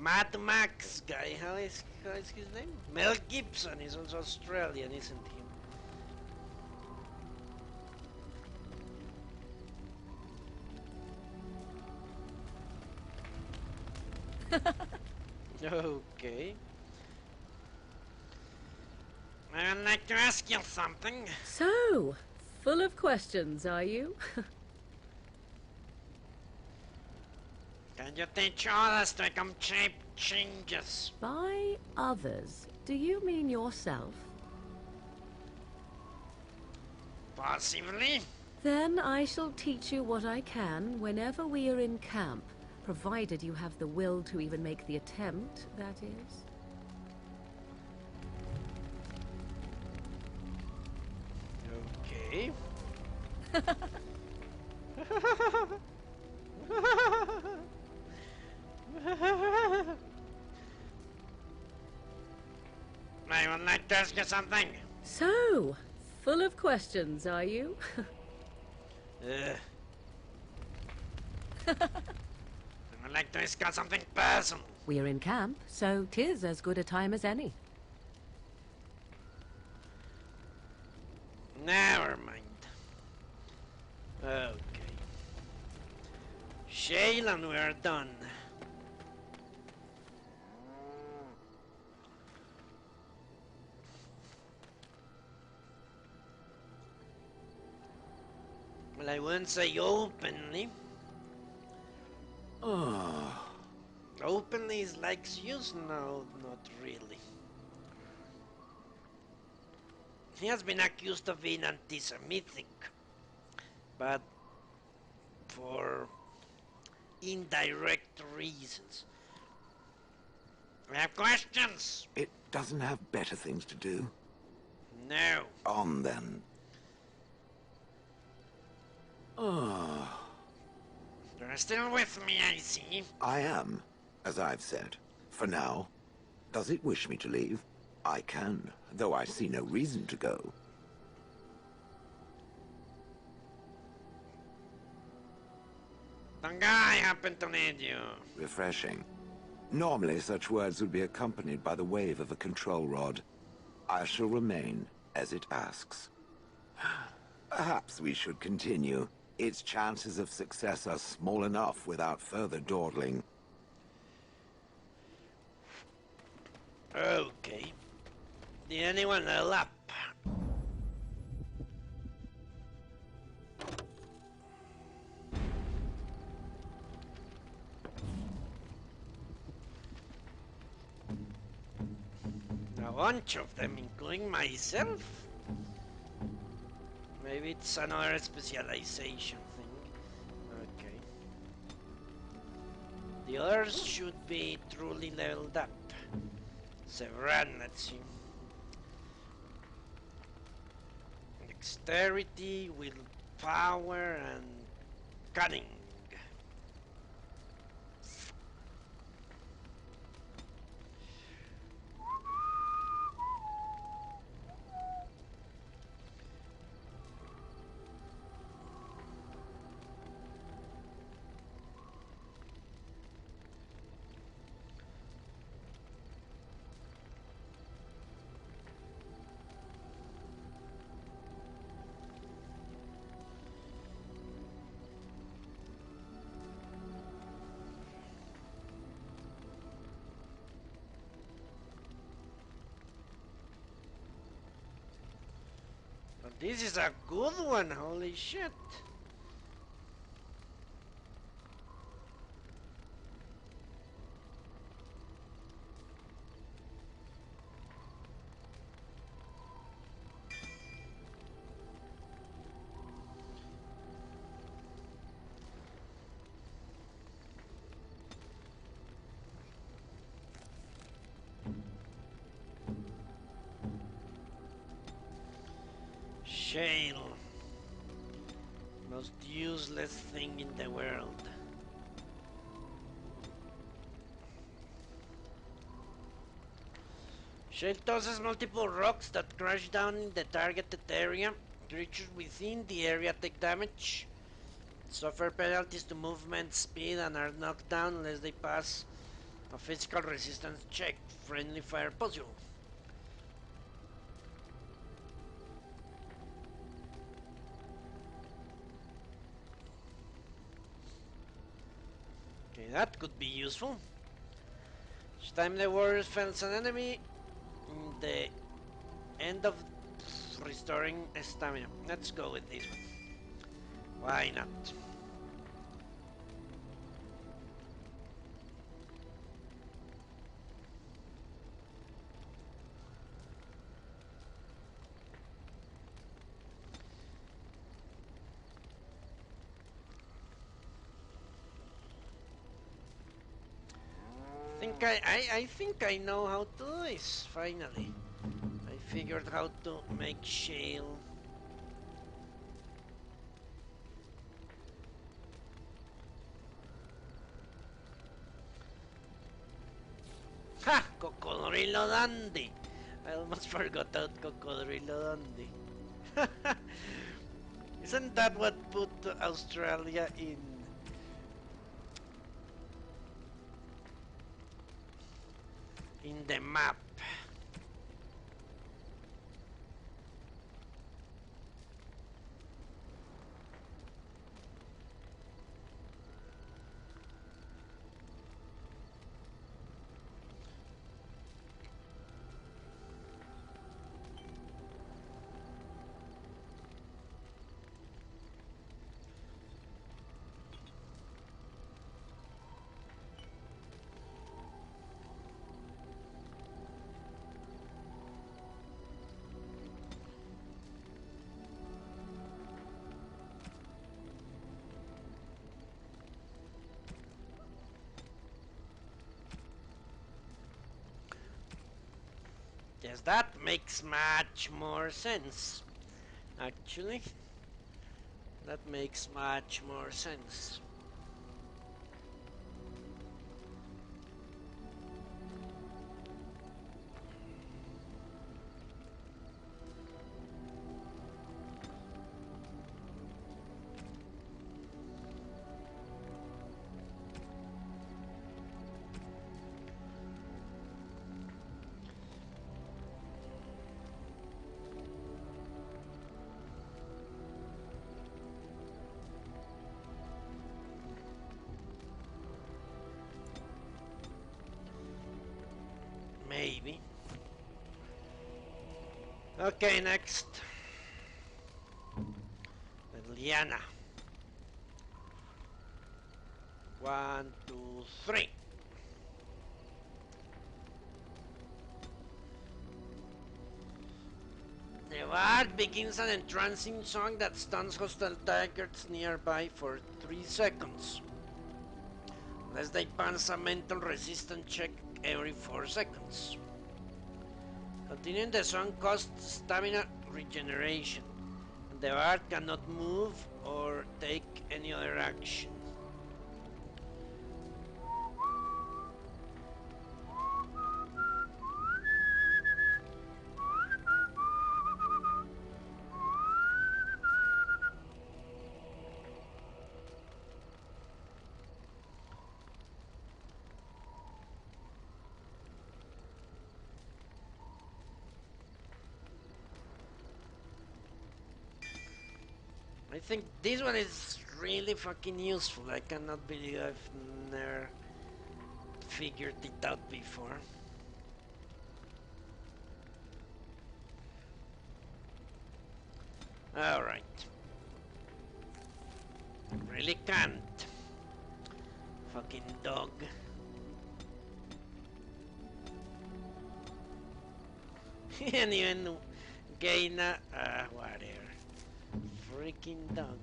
Mad Max guy, how is his name? Mel Gibson is also Australian, isn't he? Okay. I'd like to ask you something. So, full of questions, are you? Can you teach others to become shape changes? By others, do you mean yourself? Possibly. Then I shall teach you what I can whenever we are in camp, provided you have the will to even make the attempt, that is. Okay. I would like to ask you something. So, full of questions, are you? I would like to discuss something personal. We are in camp, so 'tis as good a time as any. Never mind. Okay. Shaylan, we're done. Well, I wouldn't say openly. Openly is like use? No, not really. He has been accused of being anti-Semitic, but for indirect reasons. I have questions. It doesn't have better things to do. No. On then. You're still with me, I see. I am, as I've said. For now. Does it wish me to leave? I can, though I see no reason to go. The guy happened to need you. Refreshing. Normally such words would be accompanied by the wave of a control rod. I shall remain as it asks. Perhaps we should continue. Its chances of success are small enough without further dawdling. Okay. Did anyone level up? A bunch of them, including myself. Maybe it's another specialization thing. Okay. The others should be truly leveled up. Sevran, let's see. Dexterity, willpower, and cunning. But this is a good one, holy shit. Shale. Most useless thing in the world. Shale tosses multiple rocks that crash down in the targeted area. Creatures within the area take damage, suffer penalties to movement speed, and are knocked down unless they pass A physical resistance check. Friendly fire possible. Okay, that could be useful. Each time the warrior fells an enemy, the end of restoring stamina. Let's go with this one. Why not? I think I know how to do this, finally. I figured how to make shale. Ha! Cocodrilo Dandy! I almost forgot about Cocodrilo Dandy. Isn't that what put Australia in the map? Yes, that makes much more sense. Actually, that makes much more sense. Maybe. Okay, next. Liana. 1, 2, 3. The bard begins an entrancing song that stuns hostile targets nearby for 3 seconds. Unless they pass a mental resistance check every 4 seconds. Continuing the song costs stamina regeneration. And the bard cannot move or take any other action. I think this one is really fucking useful. I cannot believe I've never figured it out before. Alright. Really can't. Fucking dog. And even gain whatever. Freaking dog.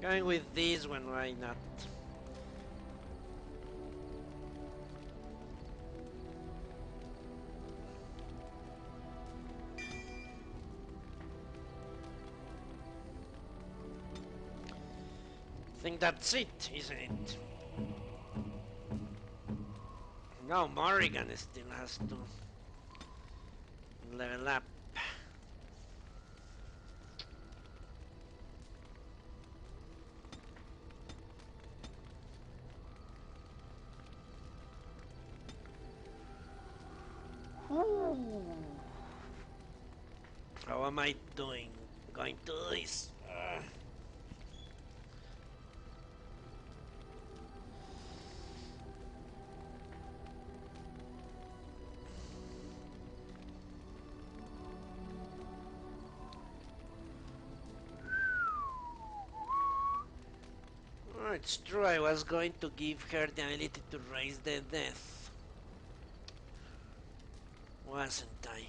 Going with this one, why not? think that's it, isn't it? No, Morrigan still has to level up. How am I doing? Going to do this? Oh, it's true, I was going to give her the ability to raise the death. Wasn't I?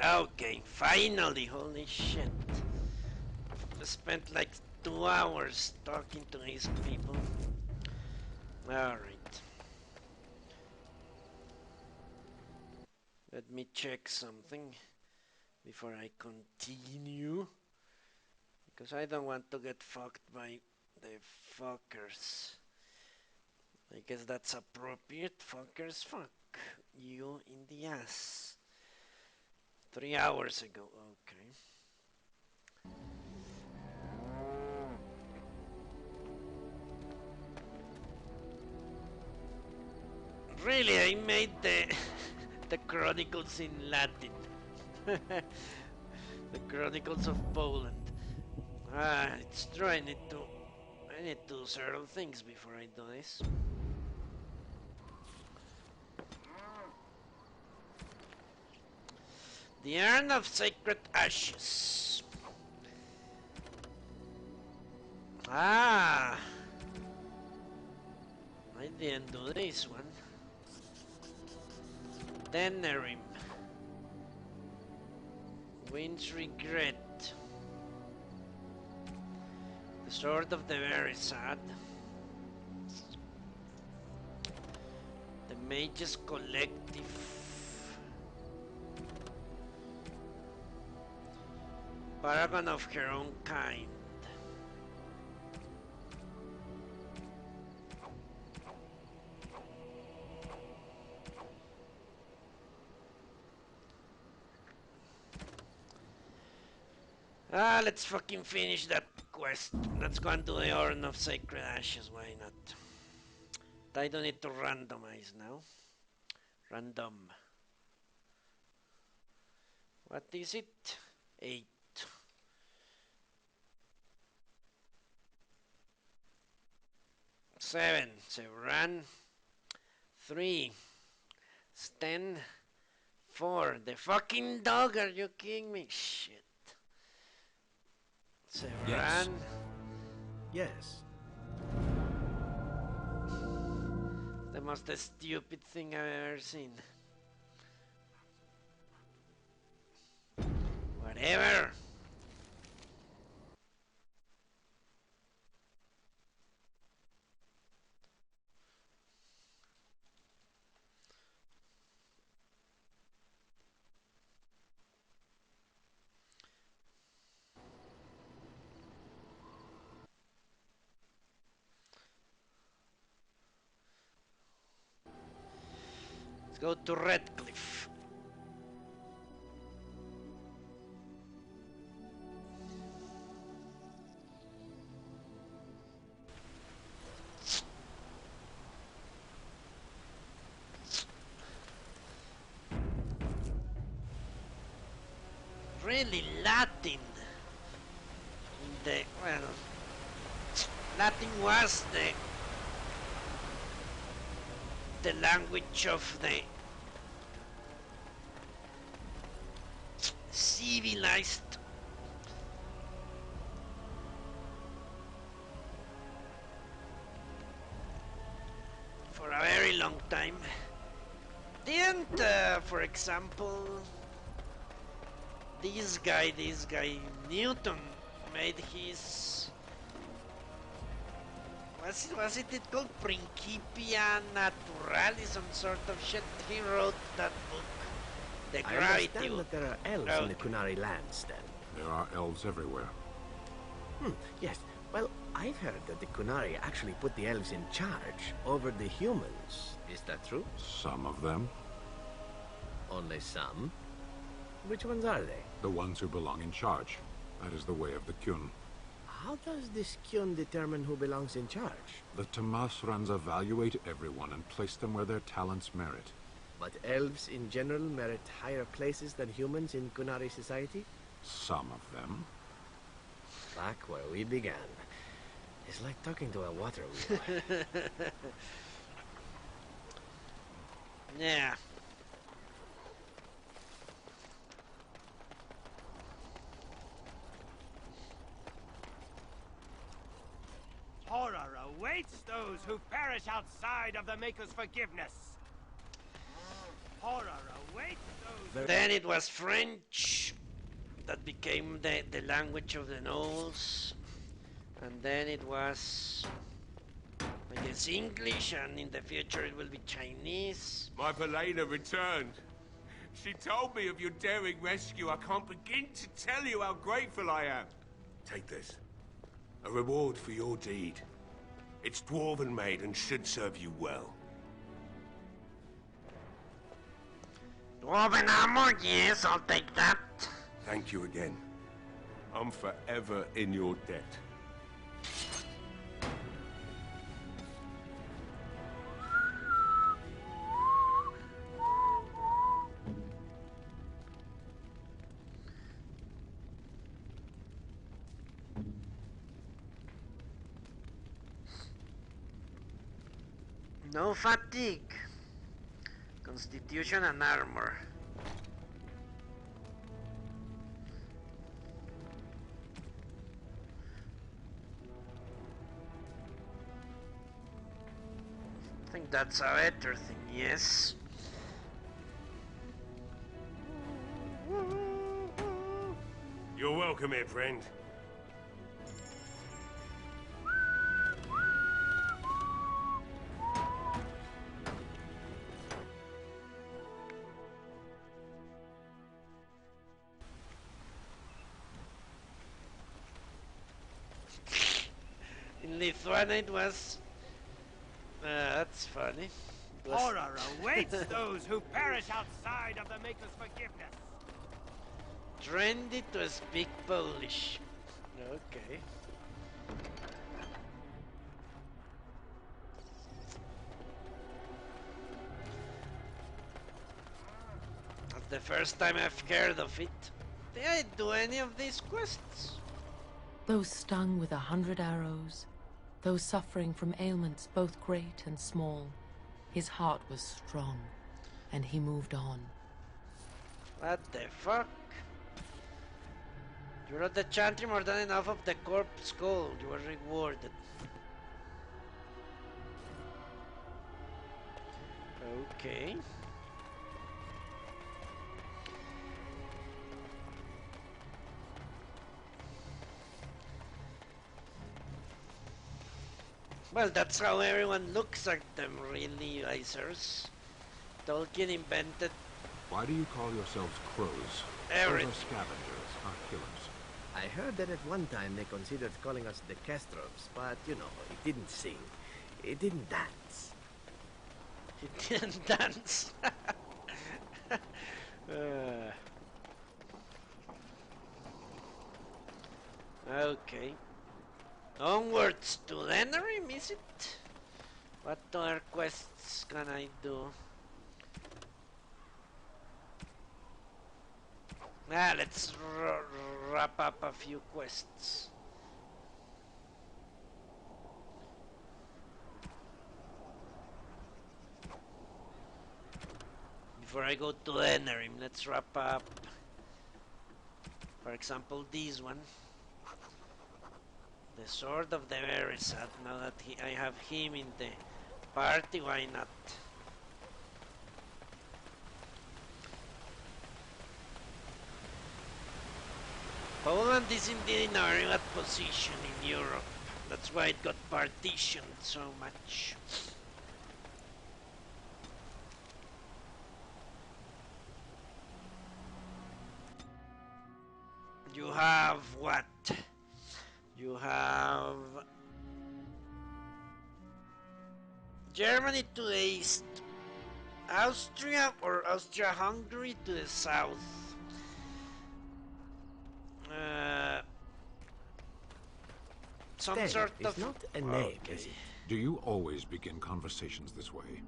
Okay, finally, holy shit. I spent like 2 hours talking to these people. Alright. Let me check something before I continue. Because I don't want to get fucked by the fuckers. I guess that's appropriate. Fuckers, fuck you in the ass. 3 hours ago, okay. Really, I made the the Chronicles in Latin. The Chronicles of Poland. Ah, it's true. I need to do several things before I do this. The Urn of Sacred Ashes. Ah, I didn't do this one. Denerim. Wind's Regret. The Sword of the Very Sad. The Mage's Collective. Paragon of her own kind. Ah, let's fucking finish that quest. Let's go and do the Urn of Sacred Ashes, why not? I don't need to randomize now. Random. What is it? 8. 7. So run. 3. Stand. 4. The fucking dog, are you kidding me? Shit. So Yes. run. Yes. The most stupid thing I've ever seen. Whatever. Let's go to Redcliff. Really Latin. Well, Latin was the language of the civilized for a very long time. Didn't, for example, this guy Newton made his was it called Principia Naturalis, some sort of shit. He wrote that book, The I Gravity. understand that there are elves in the Kunari lands, then. There are elves everywhere. Yes. Well, I've heard that the Kunari actually put the elves in charge over the humans. Is that true? Some of them. Only some? Which ones are they? The ones who belong in charge. That is the way of the Kyun. How does this Kyun determine who belongs in charge? The Tamasrans evaluate everyone and place them where their talents merit. But elves in general merit higher places than humans in Kunari society? Some of them. Back where we began. It's like talking to a water wheel. Yeah. Horror awaits those who perish outside of the Maker's forgiveness. Horror awaits those. Then it was French that became the language of the Knolls, and then it was, I guess, English, and in the future it will be Chinese. My Belena returned. She told me of your daring rescue. I can't begin to tell you how grateful I am. Take this. A reward for your deed. It's dwarven made and should serve you well. Dwarven armor, yes, I'll take that. Thank you again. I'm forever in your debt. No fatigue. Constitution and armor. I think that's a better thing, yes. You're welcome here, friend. In Lithuania it was... that's funny. It was Horror awaits those who perish outside of the Maker's forgiveness. trendy to speak Polish. Okay. That's the first time I've heard of it. Did I do any of these quests? Those stung with 100 arrows, those suffering from ailments both great and small, his heart was strong, and he moved on. What the fuck? You wrote the chantry more than enough of the corpse gold. You were rewarded. Okay. Well, that's how everyone looks at them, really, Icers. Tolkien invented Why do you call yourselves crows? Those everything. are scavengers, not killers. I heard that at one time they considered calling us the Castrovs, but, you know, it didn't sing. It didn't dance. He didn't dance. Okay. Onwards to Lenarim, is it? What other quests can I do? Let's wrap up a few quests. Before I go to Lenarim, let's wrap up For example, this one. The Sword of the Very Sad. Now that I have him in the party, why not? Poland is indeed in a very bad position in Europe. That's why it got partitioned so much. You have what? You have Germany to the east, Austria or Austria-Hungary to the south. Some Sten sort is of... not a name, is it? Do you always begin conversations this way?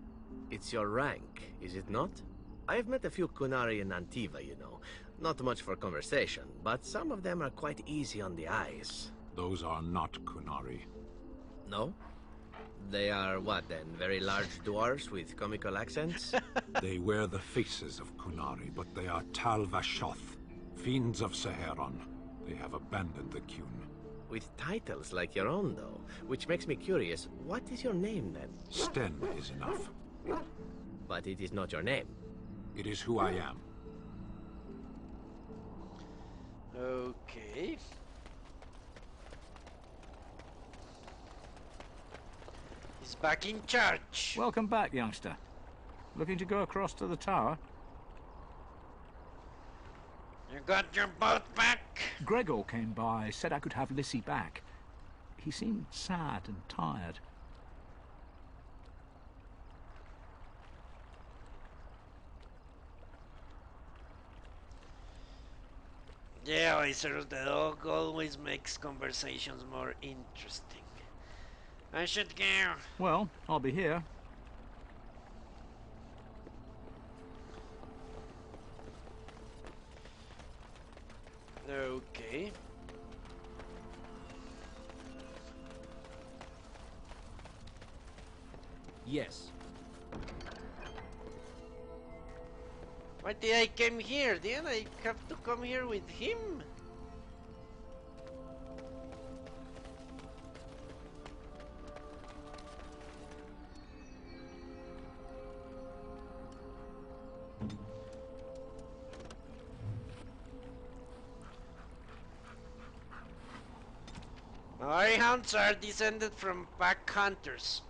It's your rank, is it not? I've met a few Kunari in Antiva, you know. Not much for conversation, but some of them are quite easy on the eyes. Those are not Kunari. No? They are what then? Very large dwarves with comical accents? They wear the faces of Kunari, but they are Tal Vashoth, fiends of Saharon. They have abandoned the Qun. With titles like your own, though, which makes me curious. What is your name, then? Sten is enough. But it is not your name. It is who I am. Okay. He's back in charge. Welcome back, youngster. Looking to go across to the tower? You got your boat back? Gregor came by, said I could have Lissy back. He seemed sad and tired. Yeah, Wizard, the dog always makes conversations more interesting. I should go. Well, I'll be here. Okay. Yes. Why did I come here? Didn't I have to come here with him? Maori hounds are descended from pack hunters.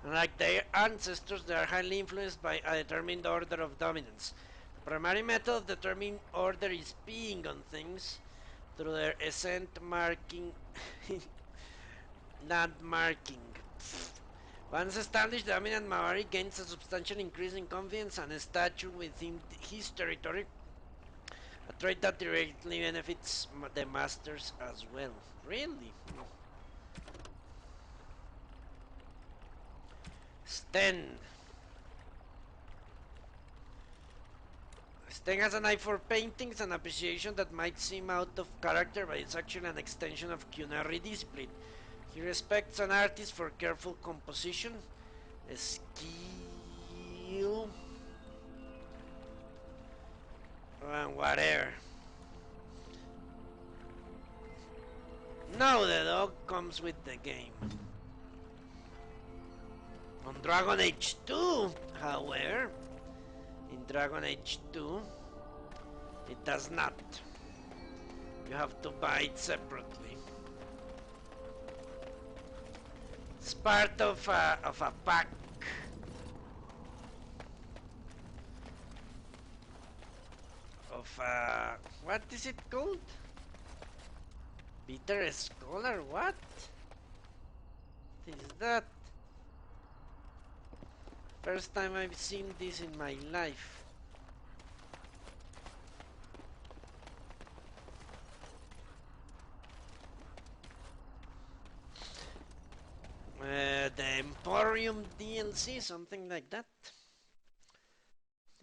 Like their ancestors, they are highly influenced by a determined order of dominance. The primary method of determining order is peeing on things through their ascent marking, landmarking. Once established, the dominant Maori gains a substantial increase in confidence and stature within his territory, a trait that directly benefits the masters as well. Really? Sten. Sten has an eye for paintings, an appreciation that might seem out of character, but it's actually an extension of culinary discipline. He respects an artist for careful composition, skill, and whatever. No, the dog comes with the game. On Dragon Age 2, however, in Dragon Age 2, it does not. You have to buy it separately. It's part of a pack. Of what is it called? Bitter Scholar, what? What is that? First time I've seen this in my life. The Emporium DLC, something like that.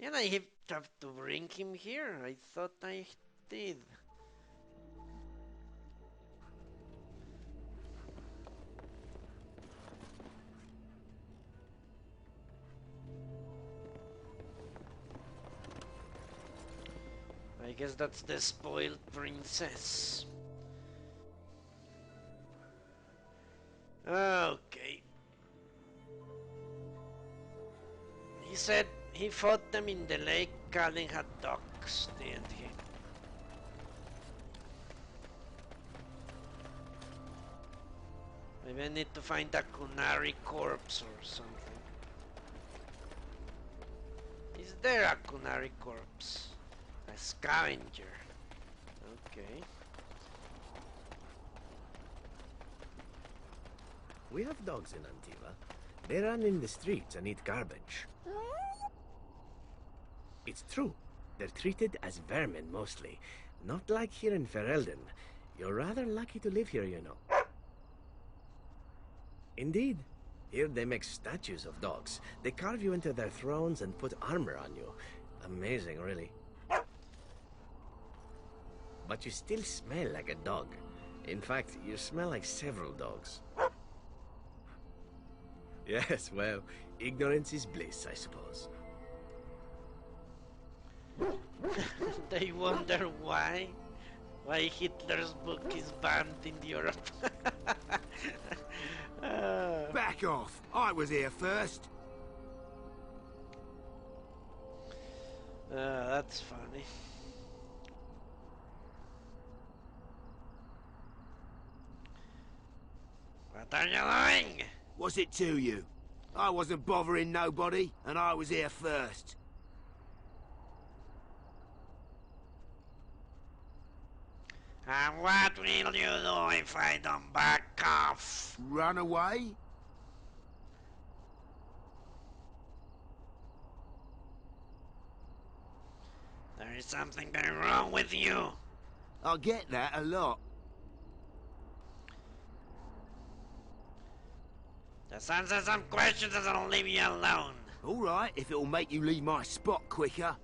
And I have to bring him here. I thought I did. I guess that's the spoiled princess. Okay. He said he fought them in the lake calling her ducks, didn't he? Maybe I need to find a Kunari corpse or something. Is there a Kunari corpse? A scavenger. Okay. We have dogs in Antiva. They run in the streets and eat garbage. It's true. They're treated as vermin mostly. Not like here in Ferelden. You're rather lucky to live here, you know. Indeed. Here they make statues of dogs. They carve you into their thrones and put armor on you. Amazing, really. But you still smell like a dog. In fact, you smell like several dogs. Yes, well, ignorance is bliss, I suppose. They wonder why Hitler's book is banned in Europe. Back off! I was here first. That's funny. What are you doing? What's it to you? I wasn't bothering nobody, and I was here first. And what will you do if I don't back off? Run away? There is something very wrong with you. I get that a lot. Just answer some questions and I'll leave you alone. All right, if it'll make you leave my spot quicker.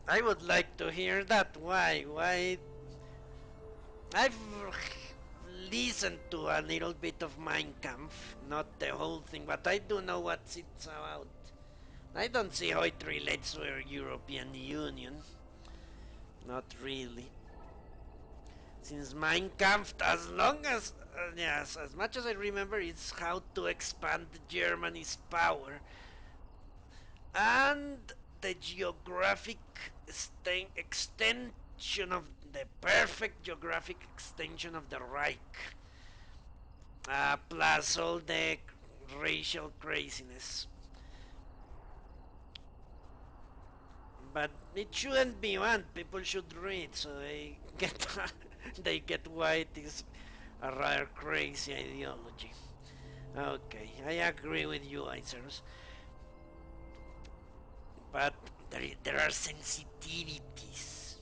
I would like to hear that. Why? I've listened to a little bit of Mein Kampf, not the whole thing, but I do know what it's about. I don't see how it relates to the European Union. Not really. Since Mein Kampf, as much as I remember, it's how to expand Germany's power and the geographic extension of the perfect geographic extension of the Reich, plus all the racial craziness. But it shouldn't be one. People should read so they get they get why it is a rather crazy ideology. Okay, I agree with you, Icerus. But there are sensitivities.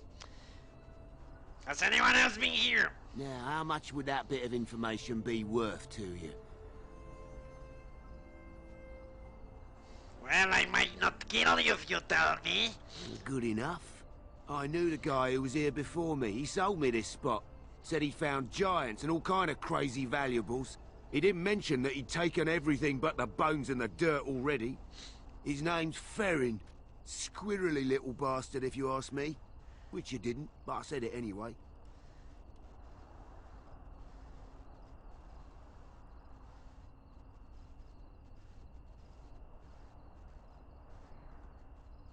Has anyone else been here? Now, how much would that bit of information be worth to you? Well, I might not kill you if you tell me. Good enough. I knew the guy who was here before me. He sold me this spot. Said he found giants and all kind of crazy valuables. He didn't mention that he'd taken everything but the bones and the dirt already. His name's Ferrin. Squirrely little bastard, if you ask me. Which you didn't, but I said it anyway.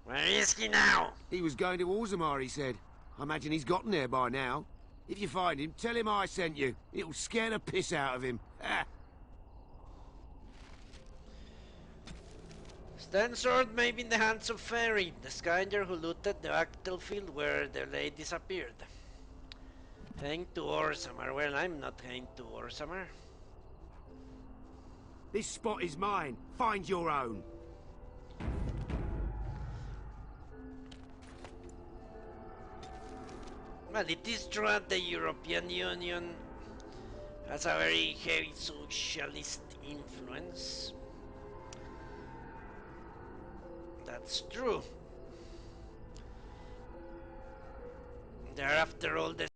Where is he now? He was going to Orzammar, he said. I imagine he's gotten there by now. If you find him, tell him I sent you. It'll scare the piss out of him. Sword may be in the hands of Ferrin, the scavenger who looted the battlefield where the lady disappeared. Heading to Orzammar. Well, I'm not heading to Orzammar. This spot is mine. Find your own. Well, it is true that the European Union has a very heavy socialist influence. That's true. They're after all the